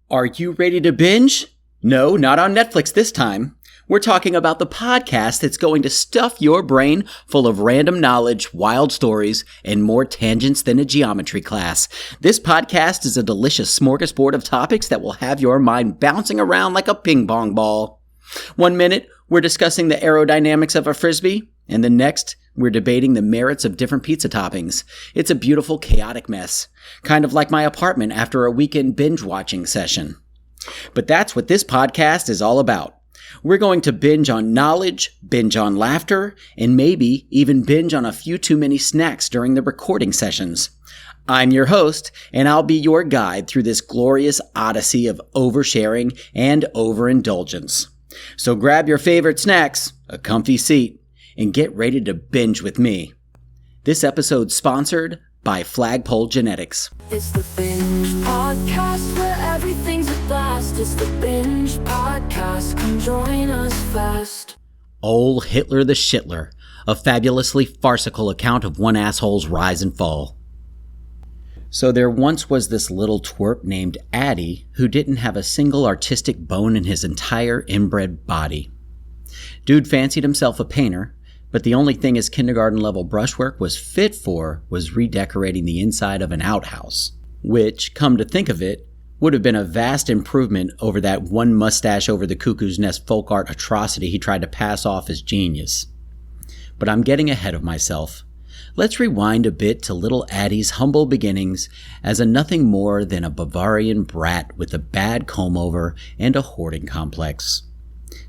Are you ready to binge? No, not on Netflix this time. We're talking about the podcast that's going to stuff your brain full of random knowledge, wild stories, and more tangents than a geometry class. This podcast is a delicious smorgasbord of topics that will have your mind bouncing around like a ping pong ball. 1 minute, we're discussing the aerodynamics of a frisbee, and the next, we're debating the merits of different pizza toppings. It's a beautiful, chaotic mess. Kind of like my apartment after a weekend binge-watching session. But that's what this podcast is all about. We're going to binge on knowledge, binge on laughter, and maybe even binge on a few too many snacks during the recording sessions. I'm your host, and I'll be your guide through this glorious odyssey of oversharing and overindulgence. So grab your favorite snacks, a comfy seat, and get ready to binge with me. This episode's sponsored by Flagpole Genetics. It's the Binge Podcast where everything's a blast. It's the Binge Podcast. Come join us fast. Ol' Hitler the Shitler, a fabulously farcical account of one asshole's rise and fall. So there once was this little twerp named Addie who didn't have a single artistic bone in his entire inbred body. Dude fancied himself a painter, but the only thing his kindergarten-level brushwork was fit for was redecorating the inside of an outhouse, which, come to think of it, would have been a vast improvement over that one mustache over the cuckoo's nest folk art atrocity he tried to pass off as genius. But I'm getting ahead of myself. Let's rewind a bit to little Addie's humble beginnings as a nothing more than a Bavarian brat with a bad comb-over and a hoarding complex.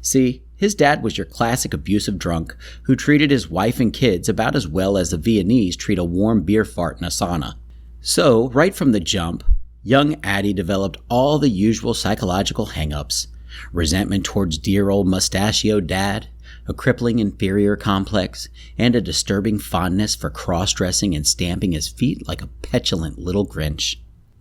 See, his dad was your classic abusive drunk who treated his wife and kids about as well as the Viennese treat a warm beer fart in a sauna. So, right from the jump, young Addie developed all the usual psychological hang-ups: resentment towards dear old mustachioed dad, a crippling inferior complex, and a disturbing fondness for cross-dressing and stamping his feet like a petulant little Grinch.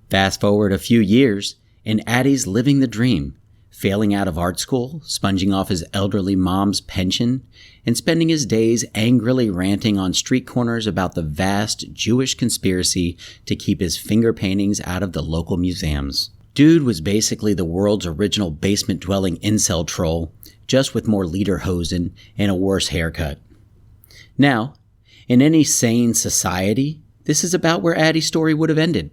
Fast forward a few years, and Addie's living the dream, failing out of art school, sponging off his elderly mom's pension, and spending his days angrily ranting on street corners about the vast Jewish conspiracy to keep his finger paintings out of the local museums. Dude was basically the world's original basement-dwelling incel troll, just with more lederhosen and a worse haircut. Now, in any sane society, this is about where Addie's story would have ended.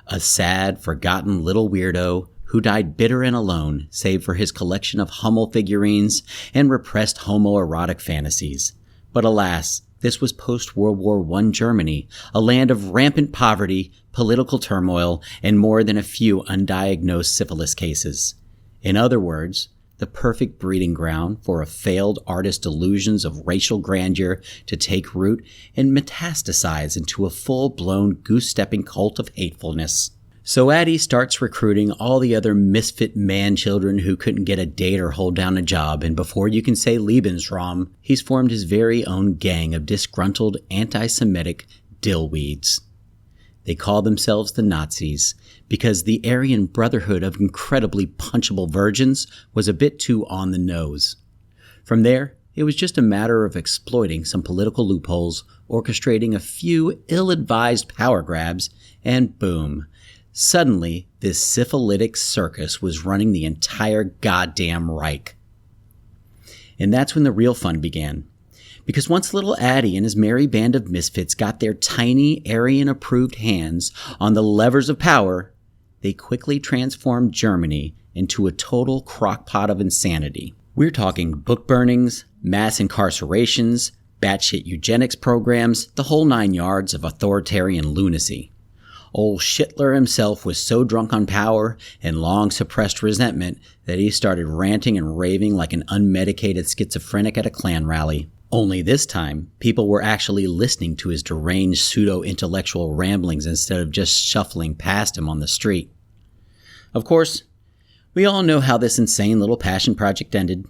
A sad, forgotten little weirdo who died bitter and alone, save for his collection of Hummel figurines and repressed homoerotic fantasies. But alas, this was post-World War I Germany, a land of rampant poverty, political turmoil, and more than a few undiagnosed syphilis cases. In other words, the perfect breeding ground for a failed artist's delusions of racial grandeur to take root and metastasize into a full-blown goose-stepping cult of hatefulness. So Addie starts recruiting all the other misfit man-children who couldn't get a date or hold down a job, and before you can say Lebensraum, he's formed his very own gang of disgruntled anti-Semitic dillweeds. They call themselves the Nazis because the Aryan Brotherhood of incredibly punchable virgins was a bit too on the nose. From there, it was just a matter of exploiting some political loopholes, orchestrating a few ill-advised power grabs, and boom. Suddenly, this syphilitic circus was running the entire goddamn Reich. And that's when the real fun began. Because once little Addie and his merry band of misfits got their tiny, Aryan-approved hands on the levers of power, they quickly transformed Germany into a total crockpot of insanity. We're talking book burnings, mass incarcerations, batshit eugenics programs, the whole 9 yards of authoritarian lunacy. Old Shitler himself was so drunk on power and long-suppressed resentment that he started ranting and raving like an unmedicated schizophrenic at a Klan rally. Only this time, people were actually listening to his deranged pseudo-intellectual ramblings instead of just shuffling past him on the street. Of course, we all know how this insane little passion project ended,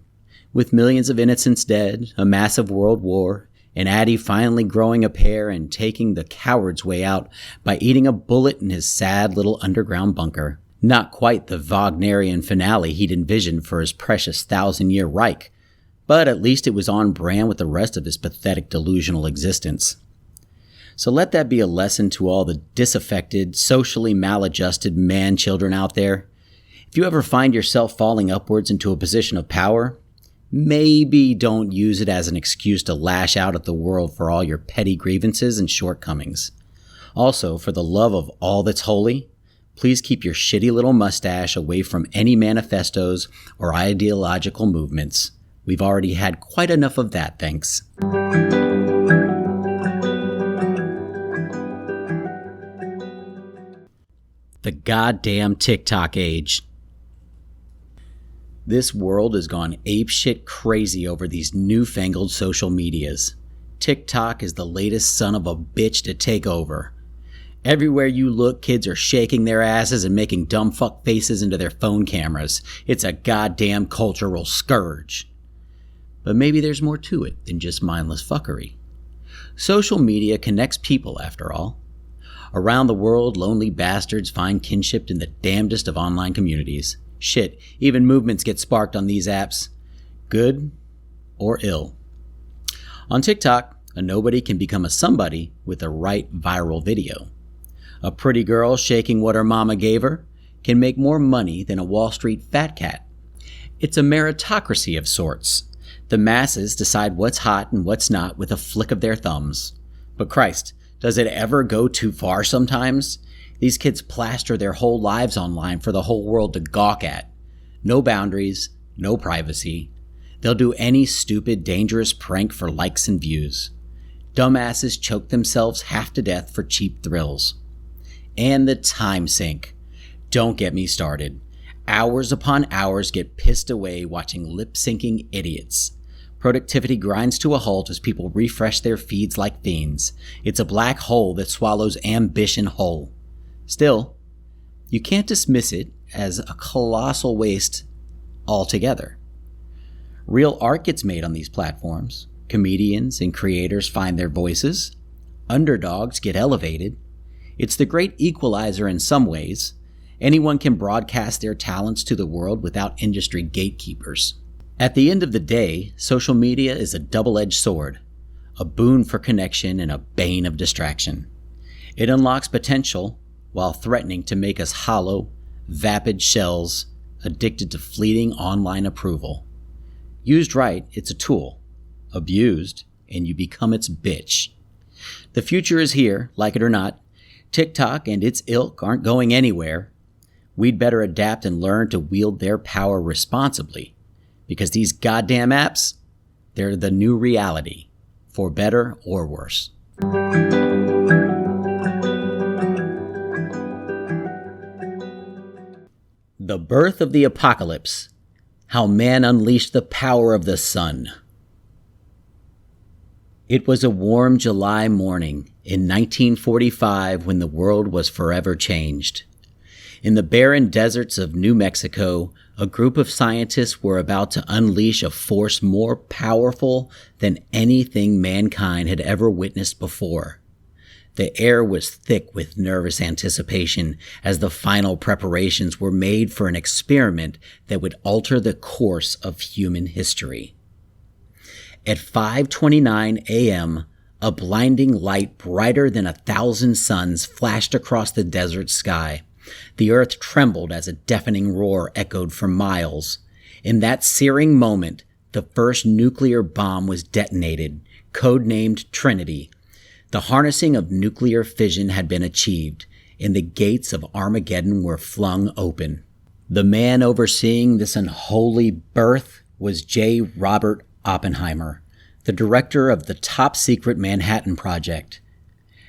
with millions of innocents dead, a massive world war, and Addie finally growing a pair and taking the coward's way out by eating a bullet in his sad little underground bunker. Not quite the Wagnerian finale he'd envisioned for his precious 1,000-year Reich, but at least it was on brand with the rest of his pathetic delusional existence. So let that be a lesson to all the disaffected, socially maladjusted man-children out there. If you ever find yourself falling upwards into a position of power, maybe don't use it as an excuse to lash out at the world for all your petty grievances and shortcomings. Also, for the love of all that's holy, please keep your shitty little mustache away from any manifestos or ideological movements. We've already had quite enough of that, thanks. The goddamn TikTok age. This world has gone apeshit crazy over these newfangled social medias. TikTok is the latest son of a bitch to take over. Everywhere you look, kids are shaking their asses and making dumb fuck faces into their phone cameras. It's a goddamn cultural scourge. But maybe there's more to it than just mindless fuckery. Social media connects people, after all. Around the world, lonely bastards find kinship in the damnedest of online communities. Shit, even movements get sparked on these apps. Good or ill. On TikTok, a nobody can become a somebody with the right viral video. A pretty girl shaking what her mama gave her can make more money than a Wall Street fat cat. It's a meritocracy of sorts. The masses decide what's hot and what's not with a flick of their thumbs. But Christ, does it ever go too far sometimes? These kids plaster their whole lives online for the whole world to gawk at. No boundaries, no privacy. They'll do any stupid, dangerous prank for likes and views. Dumbasses choke themselves half to death for cheap thrills. And the time sink. Don't get me started. Hours upon hours get pissed away watching lip-syncing idiots. Productivity grinds to a halt as people refresh their feeds like fiends. It's a black hole that swallows ambition whole. Still, you can't dismiss it as a colossal waste altogether. Real art gets made on these platforms. Comedians and creators find their voices. Underdogs get elevated. It's the great equalizer in some ways. Anyone can broadcast their talents to the world without industry gatekeepers. At the end of the day, social media is a double-edged sword, a boon for connection and a bane of distraction. It unlocks potential while threatening to make us hollow, vapid shells addicted to fleeting online approval. Used right, it's a tool. Abused, and you become its bitch. The future is here, like it or not. TikTok and its ilk aren't going anywhere. We'd better adapt and learn to wield their power responsibly, because these goddamn apps, they're the new reality, for better or worse. The birth of the apocalypse. How man unleashed the power of the sun. It was a warm July morning in 1945 when the world was forever changed. In the barren deserts of New Mexico, a group of scientists were about to unleash a force more powerful than anything mankind had ever witnessed before. The air was thick with nervous anticipation as the final preparations were made for an experiment that would alter the course of human history. At 5:29 a.m., a blinding light brighter than 1,000 suns flashed across the desert sky. The earth trembled as a deafening roar echoed for miles. In that searing moment, the first nuclear bomb was detonated, codenamed Trinity. The harnessing of nuclear fission had been achieved, and the gates of Armageddon were flung open. The man overseeing this unholy birth was J. Robert Oppenheimer, the director of the top-secret Manhattan Project.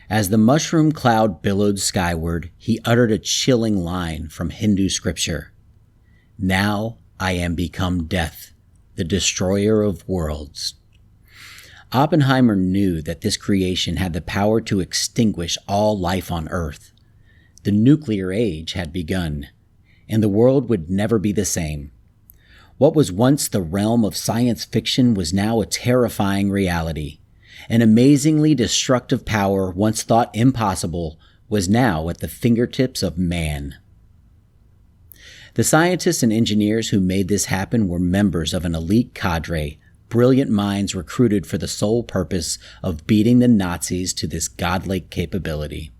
As the mushroom cloud billowed skyward, he uttered a chilling line from Hindu scripture. "Now I am become death, the destroyer of worlds." Oppenheimer knew that this creation had the power to extinguish all life on Earth. The nuclear age had begun, and the world would never be the same. What was once the realm of science fiction was now a terrifying reality. An amazingly destructive power once thought impossible was now at the fingertips of man. The scientists and engineers who made this happen were members of an elite cadre, brilliant minds recruited for the sole purpose of beating the Nazis to this godlike capability.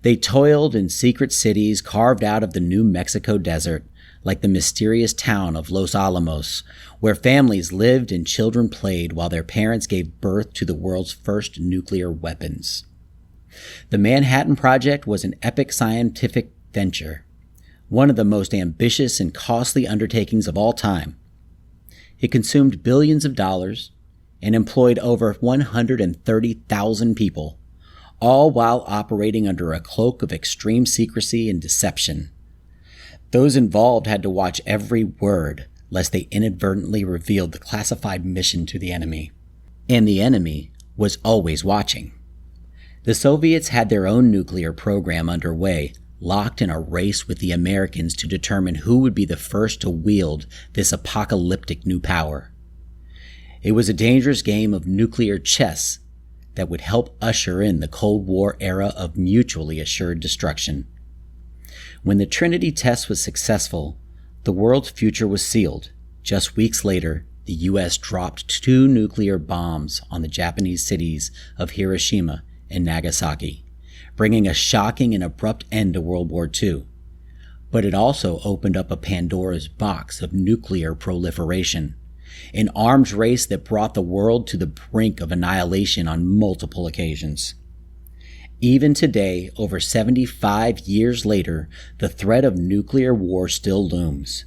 They toiled in secret cities carved out of the New Mexico desert, like the mysterious town of Los Alamos, where families lived and children played while their parents gave birth to the world's first nuclear weapons. The Manhattan Project was an epic scientific venture, one of the most ambitious and costly undertakings of all time. It consumed billions of dollars and employed over 130,000 people, all while operating under a cloak of extreme secrecy and deception. Those involved had to watch every word, lest they inadvertently revealed the classified mission to the enemy. And the enemy was always watching. The Soviets had their own nuclear program underway, locked in a race with the Americans to determine who would be the first to wield this apocalyptic new power. It was a dangerous game of nuclear chess that would help usher in the Cold War era of mutually assured destruction. When the Trinity test was successful, the world's future was sealed. Just weeks later, the U.S. dropped 2 nuclear bombs on the Japanese cities of Hiroshima and Nagasaki, bringing a shocking and abrupt end to World War II. But it also opened up a Pandora's box of nuclear proliferation, an arms race that brought the world to the brink of annihilation on multiple occasions. Even today, over 75 years later, the threat of nuclear war still looms.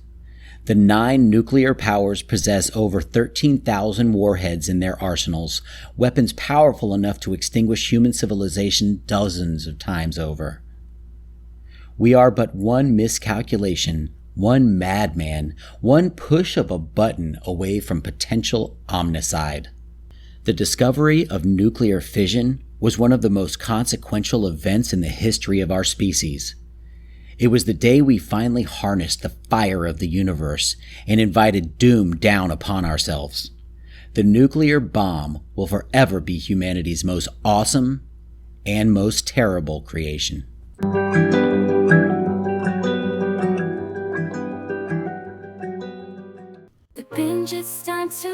The 9 nuclear powers possess over 13,000 warheads in their arsenals, weapons powerful enough to extinguish human civilization dozens of times over. We are but one miscalculation, one madman, one push of a button away from potential omnicide. The discovery of nuclear fission was one of the most consequential events in the history of our species. It was the day we finally harnessed the fire of the universe and invited doom down upon ourselves. The nuclear bomb will forever be humanity's most awesome and most terrible creation. The binge, it's time to